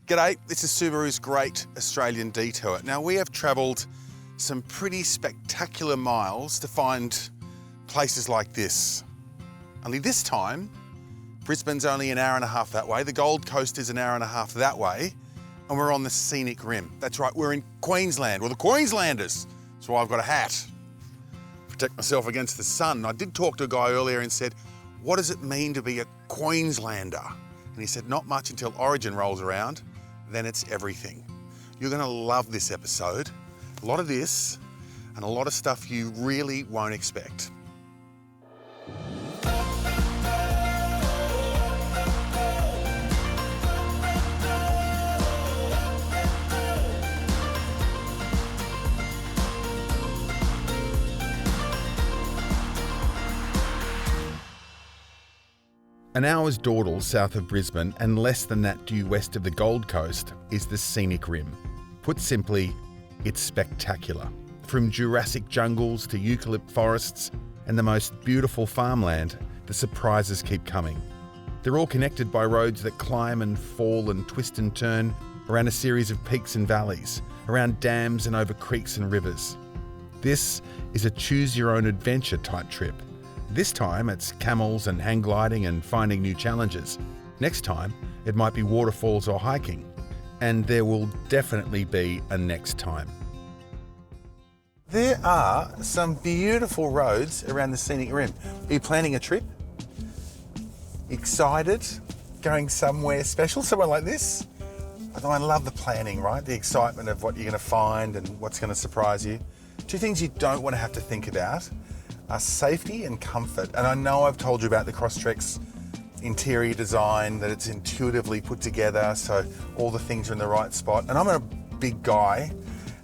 G'day, this is Subaru's Great Australian Detour. Now we have travelled some pretty spectacular miles to find places like this. Only this time, Brisbane's only an hour and a half that way, the Gold Coast is an hour and a half that way, and we're on the Scenic Rim. That's right, we're in Queensland, we're the Queenslanders. That's why I've got a hat. Protect myself against the sun. I did talk to a guy earlier and said, what does it mean to be a Queenslander? And he said, not much until Origin rolls around, then it's everything. You're gonna love this episode. A lot of this and a lot of stuff you really won't expect. An hour's dawdle south of Brisbane and less than that due west of the Gold Coast is the Scenic Rim. Put simply, it's spectacular. From Jurassic jungles to eucalypt forests and the most beautiful farmland, the surprises keep coming. They're all connected by roads that climb and fall and twist and turn around a series of peaks and valleys, around dams and over creeks and rivers. This is a choose-your-own-adventure type trip. This time it's camels and hang gliding and finding new challenges. Next time it might be waterfalls or hiking. And there will definitely be a next time. There are some beautiful roads around the Scenic Rim. Are you planning a trip? Excited? Going somewhere special, somewhere like this? I love the planning, right? The excitement of what you're going to find and what's going to surprise you. Two things you don't want to have to think about are safety and comfort. And I know I've told you about the Crosstrek's interior design, that it's intuitively put together so all the things are in the right spot. And I'm a big guy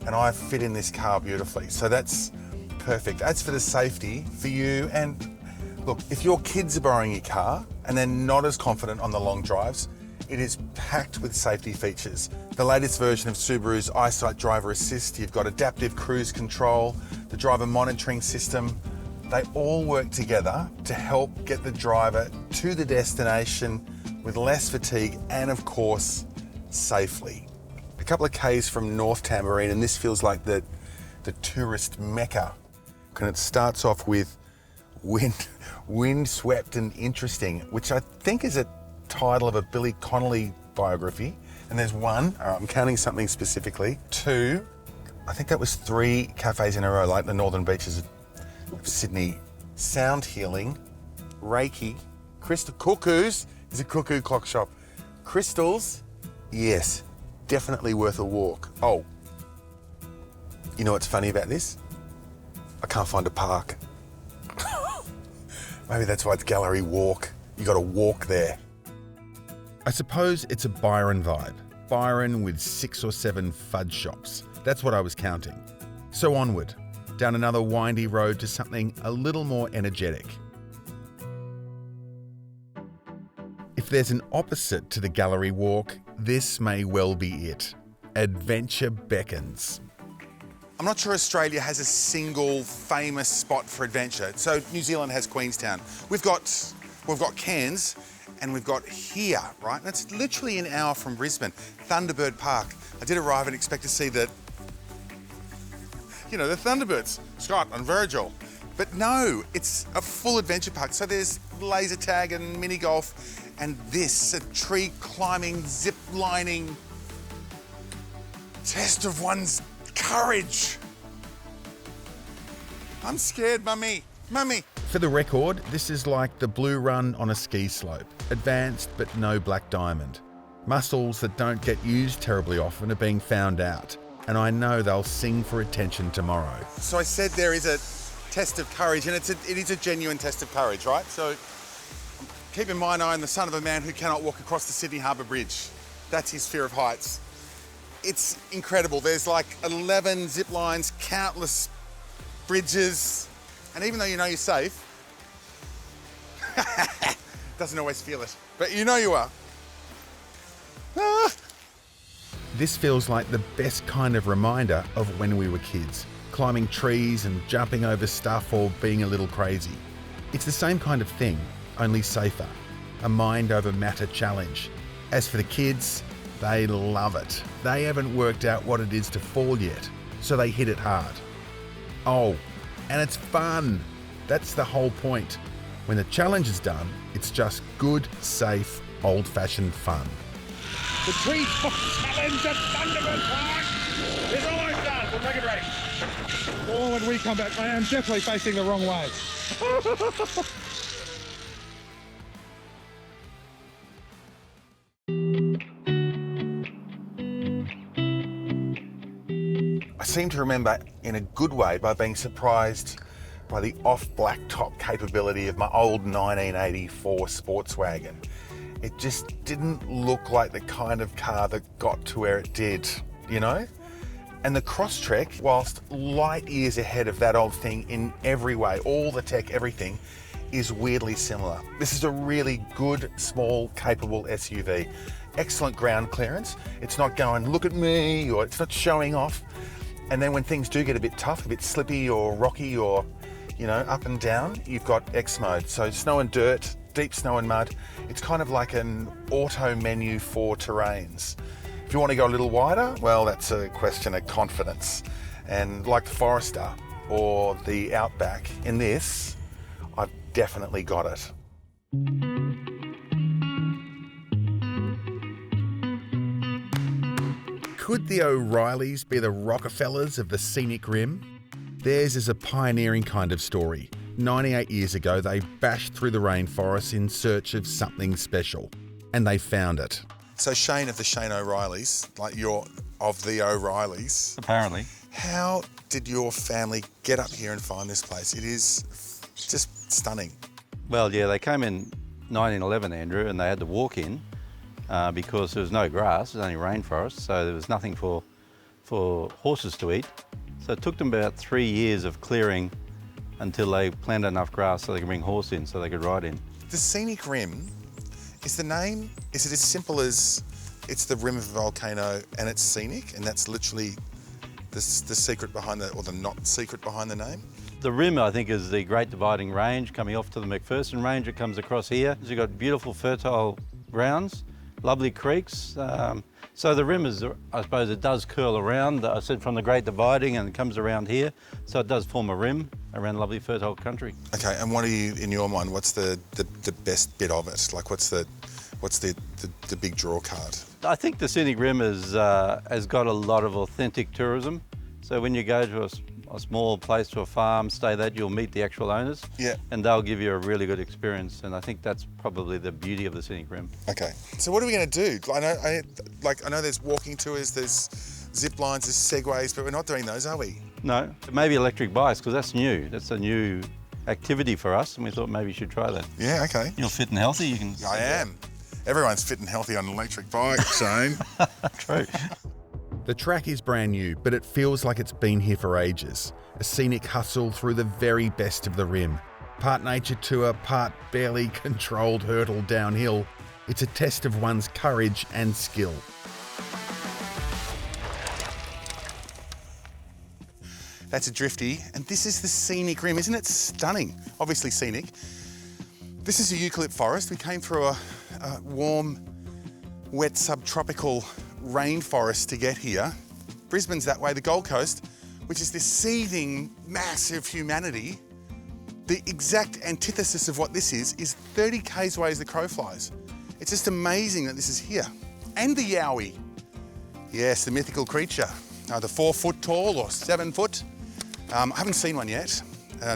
and I fit in this car beautifully. So that's perfect. As for the safety for you, and look, if your kids are borrowing your car and they're not as confident on the long drives, it is packed with safety features. The latest version of Subaru's EyeSight Driver Assist, you've got adaptive cruise control, the driver monitoring system. They all work together to help get the driver to the destination with less fatigue and, of course, safely. A couple of Ks from North Tamborine, and this feels like the tourist mecca. And it starts off with Windswept and Interesting, which I think is a title of a Billy Connolly biography. And there's one, I'm counting something specifically, two, I think that was 3 cafes in a row, like the Northern Beaches of Sydney. Sound healing, Reiki, Crystal Cuckoos is a cuckoo clock shop. Crystals, yes, definitely worth a walk. Oh, you know what's funny about this? I can't find a park. Maybe that's why it's gallery walk. You got to walk there. I suppose it's a Byron vibe. Byron with 6 or 7 fudge shops. That's what I was counting. So onward, down another windy road to something a little more energetic. If there's an opposite to the gallery walk, this may well be it. Adventure beckons. I'm not sure Australia has a single famous spot for adventure. So New Zealand has Queenstown. We've got Cairns and we've got here, right? And it's literally an hour from Brisbane, Thunderbird Park. I did arrive and expect to see the Thunderbirds, Scott and Virgil. But no, it's a full adventure park. So there's laser tag and mini golf, and this, a tree climbing, zip lining, test of one's courage. I'm scared, Mummy. For the record, this is like the blue run on a ski slope. Advanced, but no black diamond. Muscles that don't get used terribly often are being found out. And I know they'll sing for attention tomorrow. So I said there is a test of courage, and it is a genuine test of courage, right? So keep in mind, I am the son of a man who cannot walk across the Sydney Harbour Bridge. That's his fear of heights. It's incredible. There's like 11 zip lines, countless bridges, and even though you know you're safe, doesn't always feel it, but you know you are. This feels like the best kind of reminder of when we were kids, climbing trees and jumping over stuff or being a little crazy. It's the same kind of thing, only safer. A mind over matter challenge. As for the kids, They love it. They haven't worked out what it is to fall yet, so they hit it hard. Oh, and it's fun. That's the whole point. When the challenge is done, it's just good, safe, old-fashioned fun. The tree challenge at Thunderbird Park is almost done. We'll make it ready. Oh, when we come back, I am definitely facing the wrong way. I seem to remember, in a good way, by being surprised by the off blacktop capability of my old 1984 Sportswagen. It just didn't look like the kind of car that got to where it did, you know? And the Crosstrek, whilst light years ahead of that old thing in every way, all the tech, everything, is weirdly similar. This is a really good, small, capable SUV. Excellent ground clearance. It's not going, look at me, or it's not showing off. And then when things do get a bit tough, a bit slippy or rocky or, you know, up and down, you've got X mode. So snow and dirt, deep snow and mud. It's kind of like an auto menu for terrains. If you want to go a little wider, well, that's a question of confidence. And like the Forester or the Outback, in this, I've definitely got it. Could the O'Reillys be the Rockefellers of the Scenic Rim? Theirs is a pioneering kind of story. 98 years ago, they bashed through the rainforest in search of something special, and they found it. So Shane of the Shane O'Reillys, like you're of the O'Reillys. Apparently. How did your family get up here and find this place? It is just stunning. Well, yeah, they came in 1911, Andrew, and they had to walk in because there was no grass, it was only rainforest, so there was nothing for horses to eat. So it took them about 3 years of clearing until they planted enough grass so they could bring horse in, so they could ride in. The Scenic Rim, is the name, is it as simple as it's the rim of a volcano and it's scenic, and that's literally the secret behind the, or the not secret behind the name? The rim, I think, is the Great Dividing Range coming off to the McPherson Range. It comes across here. You've got beautiful fertile grounds, lovely creeks. So the rim is, I suppose, it does curl around. I said from the Great Dividing, and it comes around here. So it does form a rim around lovely fertile country. Okay, and what are you, in your mind, what's the best bit of it? Like, what's the big draw card? I think the Scenic Rim has got a lot of authentic tourism. So when you go to a small place, to a farm, stay there, you'll meet the actual owners. Yeah. And they'll give you a really good experience. And I think that's probably the beauty of the Scenic Rim. Okay. So what are we going to do? I know there's walking tours, there's zip lines, there's segways, but we're not doing those, are we? No. Maybe electric bikes, because that's new. That's a new activity for us, and we thought maybe you should try that. Yeah, okay. You're fit and healthy, you can... I am. Everyone's fit and healthy on an electric bike, Shane. True. The track is brand new, but it feels like it's been here for ages. A scenic hustle through the very best of the rim. Part nature tour, part barely controlled hurdle downhill. It's a test of one's courage and skill. That's a drifty, and this is the Scenic Rim. Isn't it stunning? Obviously scenic. This is a eucalypt forest. We came through a warm, wet, subtropical rainforest to get here. Brisbane's that way. The Gold Coast, which is this seething mass of humanity, the exact antithesis of what this is 30 k's away as the crow flies. It's just amazing that this is here. And the yowie. Yes, the mythical creature. Either 4 foot tall or 7 foot. I haven't seen one yet,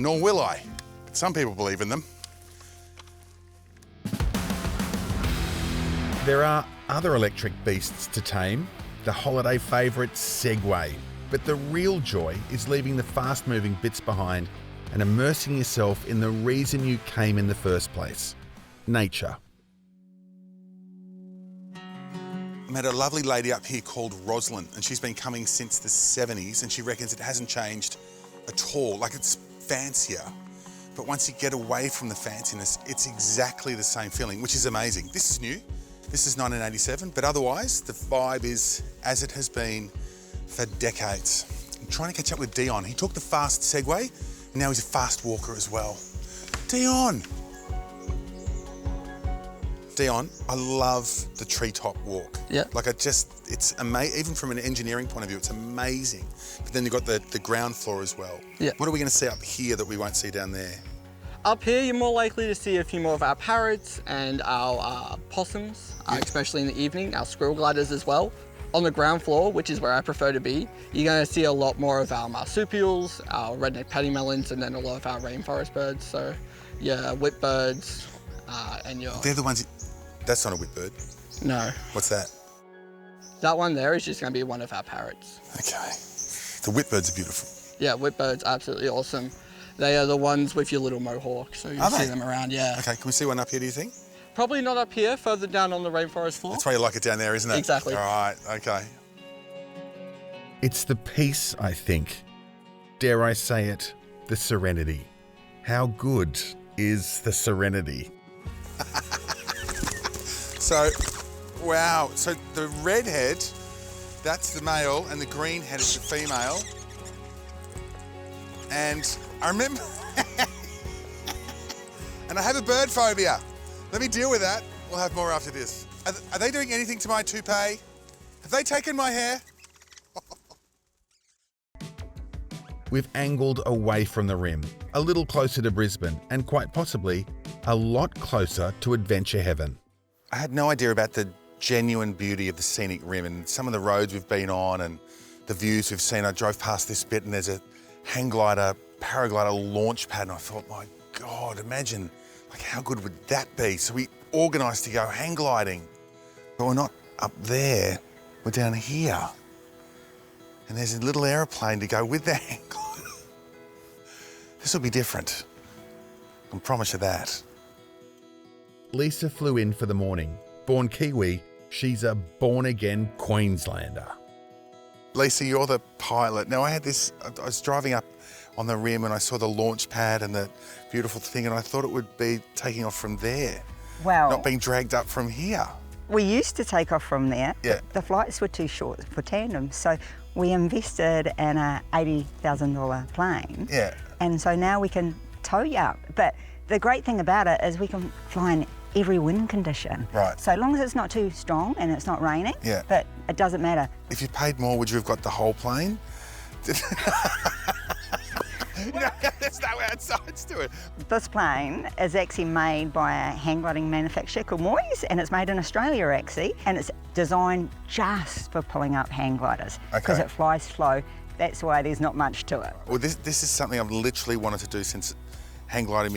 nor will I. But some people believe in them. There are other electric beasts to tame, the holiday favourite Segway. But the real joy is leaving the fast-moving bits behind and immersing yourself in the reason you came in the first place, nature. I met a lovely lady up here called Rosalind, and she's been coming since the 70s, and she reckons it hasn't changed at all. Like, it's fancier. But once you get away from the fanciness, it's exactly the same feeling, which is amazing. This is new. This is 1987, but otherwise the vibe is as it has been for decades. I'm trying to catch up with Dion. He took the fast Segway, and now he's a fast walker as well. Dion! Dion, I love the treetop walk. Yeah. Like it's amazing, even from an engineering point of view, it's amazing. But then you've got the ground floor as well. Yeah. What are we going to see up here that we won't see down there? Up here, you're more likely to see a few more of our parrots and our possums, especially in the evening, our squirrel gliders as well. On the ground floor, which is where I prefer to be, you're going to see a lot more of our marsupials, our redneck paddingmelons, and then a lot of our rainforest birds. So, yeah, whipbirds, and your... They're the ones... That's not a whipbird. No. What's that? That one there is just going to be one of our parrots. Okay. The whipbirds are beautiful. Yeah, whipbirds, absolutely awesome. They are the ones with your little mohawk, so you see them around, yeah. Okay, can we see one up here, do you think? Probably not up here, further down on the rainforest floor. That's why you like it down there, isn't it? Exactly. All right, okay. It's the peace, I think. Dare I say it, the serenity. How good is the serenity? So, wow. So the red head, that's the male, and the green head is the female. And I remember, and I have a bird phobia. Let me deal with that. We'll have more after this. Are they doing anything to my toupee? Have they taken my hair? We've angled away from the rim, a little closer to Brisbane, and quite possibly a lot closer to adventure heaven. I had no idea about the genuine beauty of the Scenic Rim and some of the roads we've been on and the views we've seen. I drove past this bit and there's a hang glider, paraglider launch pad, and I thought, my God, imagine, like, how good would that be? So we organised to go hang gliding, but we're not up there, we're down here. And there's a little aeroplane to go with the hang glider. This will be different, I can promise you that. Lisa flew in for the morning. Born Kiwi, she's a born-again Queenslander. Lisa, you're the pilot. Now, I was driving up on the rim and I saw the launch pad and the beautiful thing, and I thought it would be taking off from there. Well, not being dragged up from here. we used to take off from there. Yeah. The flights were too short for tandem, so we invested in a $80,000 plane. Yeah. And so now we can tow you up. But the great thing about it is we can fly in every wind condition. Right. So long as it's not too strong and it's not raining, Yeah. but it doesn't matter. If you paid more, would you have got the whole plane? No, there's no outsides to it. This plane is actually made by a hang gliding manufacturer called Moyes, and it's made in Australia actually, and it's designed just for pulling up hang gliders because it flies slow. That's why there's not much to it. Well, this is something I've literally wanted to do since hang gliding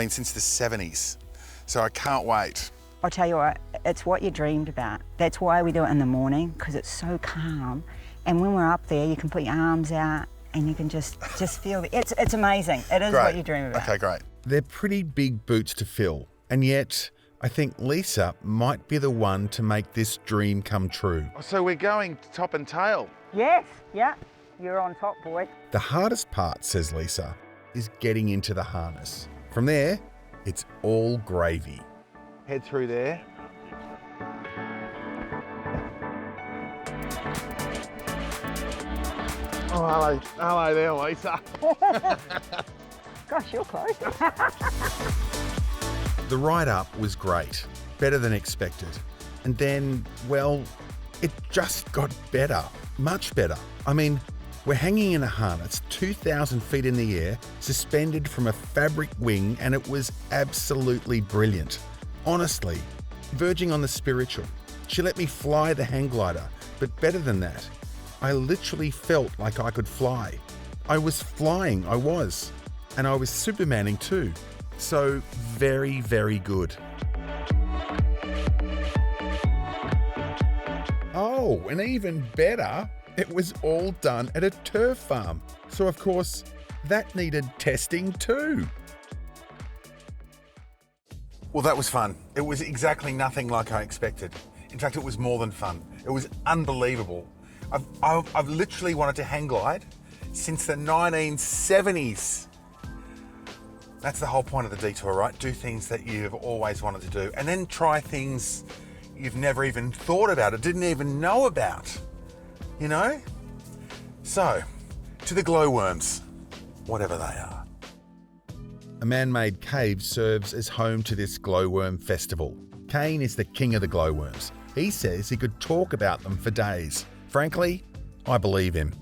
since the 70s. So I can't wait. I'll tell you what, it's what you dreamed about. That's why we do it in the morning, because it's so calm. And when we're up there, you can put your arms out and you can just feel it. It's amazing. It is what you dream about. Okay, great. They're pretty big boots to fill, and yet I think Lisa might be the one to make this dream come true. So we're going top and tail. Yes, yeah, you're on top, boy. The hardest part, says Lisa, is getting into the harness. From there, it's all gravy. Head through there. Oh, hello there, Lisa. Gosh, you're close. The ride up was great, better than expected. And then, well, it just got better, much better. I mean, we're hanging in a harness 2,000 feet in the air, suspended from a fabric wing, and it was absolutely brilliant. Honestly, verging on the spiritual. She let me fly the hang glider, but better than that, I literally felt like I could fly. I was flying, I was. And I was Supermaning too. So very, very good. Oh, and even better, it was all done at a turf farm. So of course, that needed testing too. Well, that was fun. It was exactly nothing like I expected. In fact, it was more than fun. It was unbelievable. I've literally wanted to hang glide since the 1970s. That's the whole point of the detour, right? Do things that you've always wanted to do, and then try things you've never even thought about or didn't even know about, you know? So, to the glowworms, whatever they are. A man-made cave serves as home to this glowworm festival. Kane is the king of the glowworms. He says he could talk about them for days. Frankly, I believe him.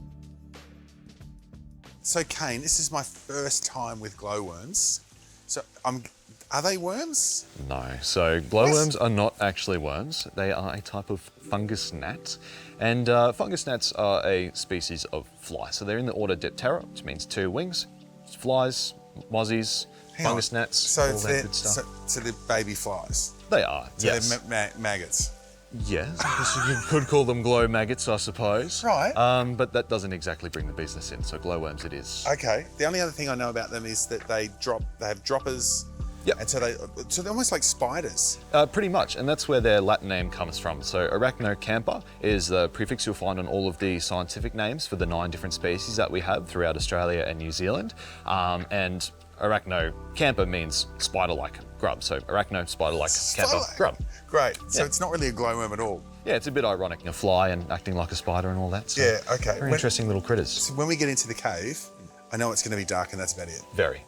So Kane, this is my first time with glowworms. So are they worms? No, so glowworms are not actually worms. They are a type of fungus gnat. And fungus gnats are a species of fly. So they're in the order Detour, which means 2 wings. It's flies, mozzies, fungus gnats, so all that good stuff. So they're baby flies? They are, so yes. They're maggots? Yes, you could call them glow maggots, I suppose. Right. But that doesn't exactly bring the business in, so glowworms it is. Okay. The only other thing I know about them is that they have droppers. Yep. And so they're almost like spiders. Pretty much, and that's where their Latin name comes from. So arachnocampa is the prefix you'll find on all of the scientific names for the 9 different species that we have throughout Australia and New Zealand. And arachnocampa means spider-like grub. So arachno, spider-like, campa, grub. Great. So Yeah. it's not really a glowworm at all. Yeah, it's a bit ironic, a fly and acting like a spider and all that. So Yeah, okay. Very interesting little critters. So when we get into the cave, I know it's going to be dark and that's about it. Very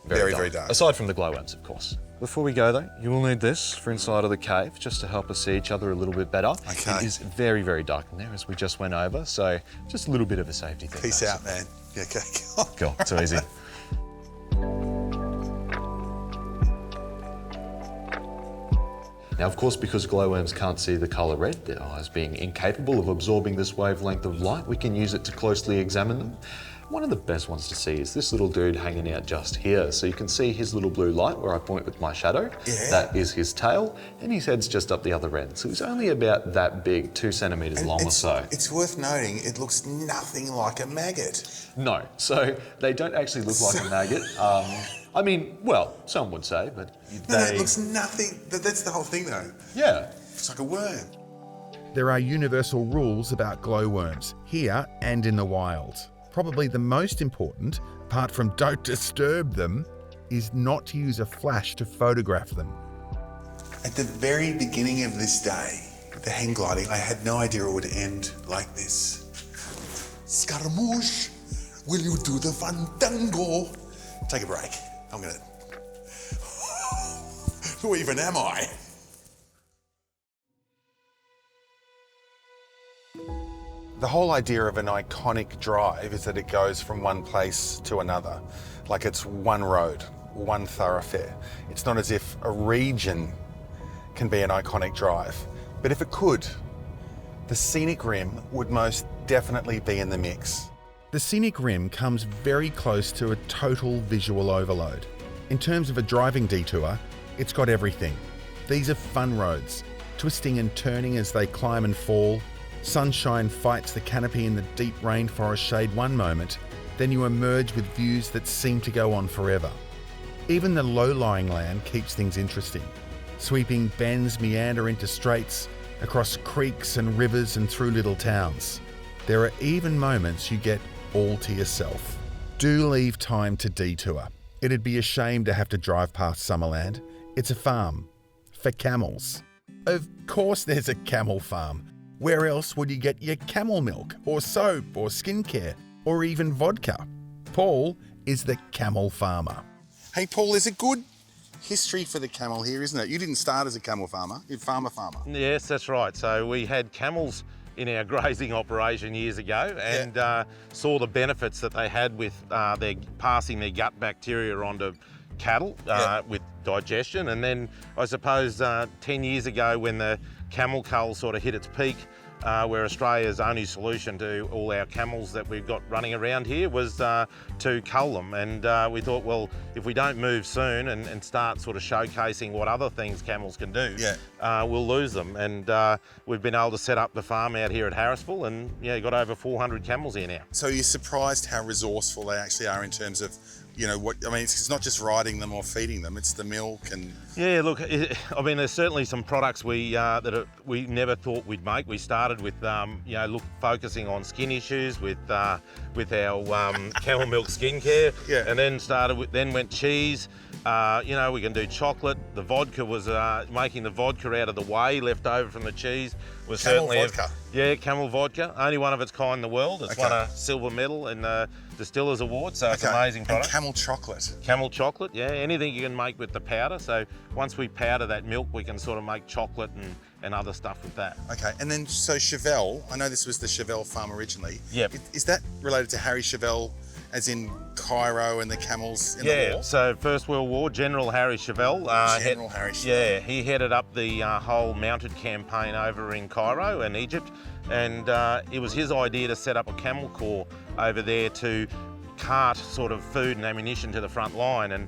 dark. Aside from the glowworms, of course. Before we go though, you will need this for inside of the cave, just to help us see each other a little bit better. Okay. It is very, very dark in there, as we just went over, so just a little bit of a safety thing. Peace though, out, man. Yeah, okay. Cool, too easy. Now, of course, because glowworms can't see the colour red, their eyes being incapable of absorbing this wavelength of light, we can use it to closely examine them. One of the best ones to see is this little dude hanging out just here. So you can see his little blue light where I point with my shadow. Yeah. That is his tail, and his head's just up the other end. So he's only about that big, 2 centimetres long or so. It's worth noting, it looks nothing like a maggot. No, so they don't actually look like a maggot. I mean, well, some would say, but No, it looks nothing. That's the whole thing though. Yeah. It's like a worm. There are universal rules about glowworms, here and in the wild. Probably the most important, apart from don't disturb them, is not to use a flash to photograph them. At the very beginning of this day, the hang gliding, I had no idea it would end like this. Scaramouche, will you do the fandango? Take a break. I'm gonna... Who even am I? The whole idea of an iconic drive is that it goes from one place to another, like it's one road, one thoroughfare. It's not as if a region can be an iconic drive, but if it could, the Scenic Rim would most definitely be in the mix. The Scenic Rim comes very close to a total visual overload. In terms of a driving detour, it's got everything. These are fun roads, twisting and turning as they climb and fall. Sunshine fights the canopy in the deep rainforest shade one moment, then you emerge with views that seem to go on forever. Even the low-lying land keeps things interesting. Sweeping bends meander into straights, across creeks and rivers and through little towns. There are even moments you get all to yourself. Do leave time to detour. It'd be a shame to have to drive past Summerland. It's a farm for camels. Of course there's a camel farm. Where else would you get your camel milk, or soap, or skincare, or even vodka? Paul is the camel farmer. Hey Paul, there's a good history for the camel here, isn't it? You didn't start as a camel farmer, you're farmer. Yes, that's right. So we had camels in our grazing operation years ago and saw the benefits that they had with their passing their gut bacteria onto cattle with digestion. And then I suppose 10 years ago when the camel cull sort of hit its peak, where Australia's only solution to all our camels that we've got running around here was to cull them. And we thought, well, if we don't move soon and start sort of showcasing what other things camels can do, we'll lose them. And we've been able to set up the farm out here at Harrisville and got over 400 camels here now. So you're surprised how resourceful they actually are in terms of, it's not just riding them or feeding them, it's the milk and... Yeah, look, there's certainly some products we never thought we'd make. We started with, focusing on skin issues with our camel milk skincare, and then went cheese, You know, we can do chocolate. The vodka was making the vodka out of the whey left over from the cheese was Camel certainly vodka? Yeah, Camel vodka. Only one of its kind in the world. It's Okay. won a silver medal in the Distillers Award, so it's an amazing And product. camel chocolate. Camel chocolate, yeah, anything you can make with the powder. So once we powder that milk, we can sort of make chocolate and other stuff with that. Okay, and then so Chevelle, I know this was the Chevelle farm originally. Yep. Is that related to Harry Chevelle, as in Cairo and the camels in the Yeah, war? so First World War, General Harry Chevelle. General Harry Chevelle. Yeah, he headed up the whole mounted campaign over in Cairo and Egypt, and it was his idea to set up a camel corps over there to cart sort of food and ammunition to the front line, and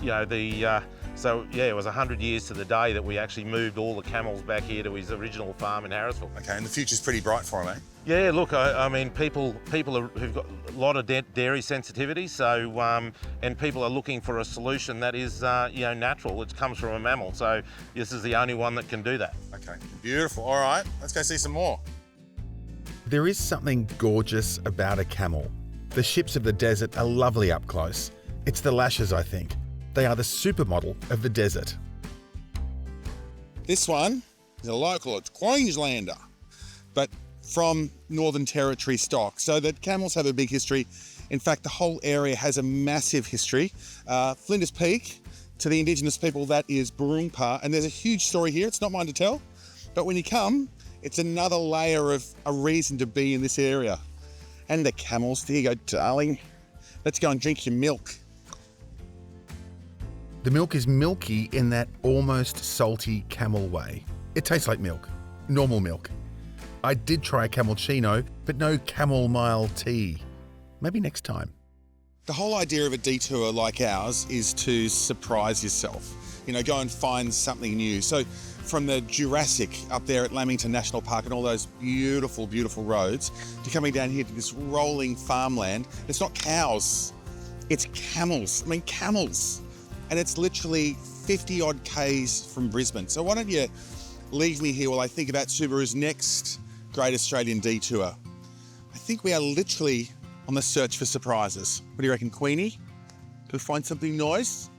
you know, so yeah, it was 100 years to the day that we actually moved all the camels back here to his original farm in Harrisville. Okay, and the future's pretty bright for him, eh? Yeah, look, I mean, people who've got a lot of dairy sensitivity, so and people are looking for a solution that is, you know, natural. It comes from a mammal, so this is the only one that can do that. Okay, beautiful. All right, let's go see some more. There is something gorgeous about a camel. The ships of the desert are lovely up close. It's the lashes, I think. They are the supermodel of the desert. This one is a local, it's Queenslander, but from Northern Territory stock. So the camels have a big history. In fact, the whole area has a massive history. Flinders Peak, to the Indigenous people, that is Burungpa, and there's a huge story here. It's not mine to tell, but when you come, it's another layer of a reason to be in this area. And the camels, there you go, darling. Let's go and drink your milk. The milk is milky in that almost salty camel way. It tastes like milk, normal milk. I did try a cappuccino, but no chamomile tea. Maybe next time. The whole idea of a detour like ours is to surprise yourself. You know, go and find something new. So from the Jurassic up there at Lamington National Park and all those beautiful, beautiful roads, to coming down here to this rolling farmland. It's not cows, it's camels. I mean, camels. And it's literally 50 odd Ks from Brisbane. So why don't you leave me here while I think about Subaru's next Great Australian Detour. I think we are literally on the search for surprises. What do you reckon, Queenie? Go find something nice?